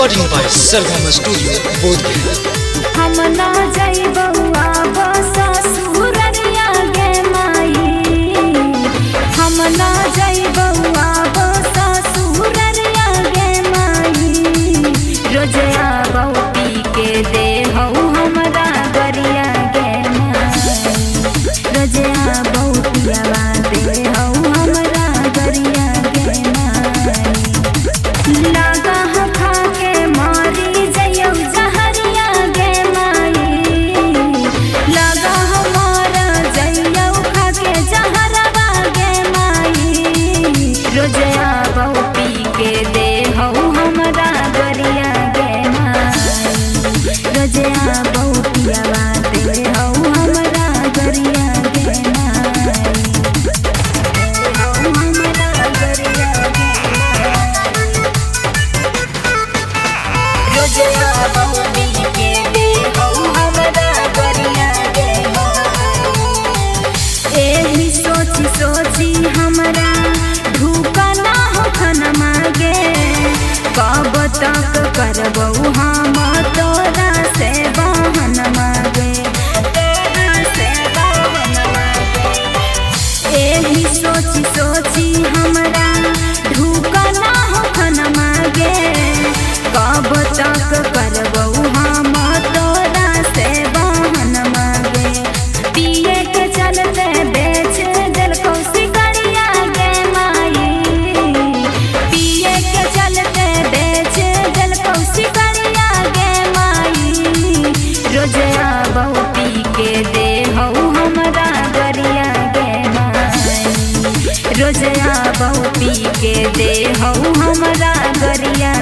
Recording by Sargama Studio, Bodhgaya. हम ना जाइबौआ ससुररिया गे माई, हम ना जाइबौआ ससुररिया गे माई। रोज आबौ पी के देहौ हमरा गरिया गे माई, रोज आबौ पियावा देहौ हमरा गरिया गे माई। लगा खा के मारी जइयौ जहरिया गे माई, लगा हमारा जइयौ खा के जहरवा गे माई। रोज आबौ पी के देहौ हमरा गरिया गे माई, रोज आबौ पियावा देहौ हमरा गरिया गे माई, देहौ हमरा गरिया गे माई। रोज आबौ पी के देहौ हमरा गरिया गे माई। एही सोची सोची हमरा धूका ना हो खनमा गे, कब तक करबौ हम तोरा से बहन मागे, तोरा से बहन मागे। एही सोची सोची हमरा धूका ना हो खनमा गे, कब तक करबौ हम तोरा से बहन मागे। पिए के चलते बेच देलकौ सिकरिया गे माई, पिए के चलते बेच देलकौ सिकरिया गे माई। रोज आबौ पी के देहौ हमरा गरिया गे माई, रोज आबौ पी के देहौ हमरा गरिया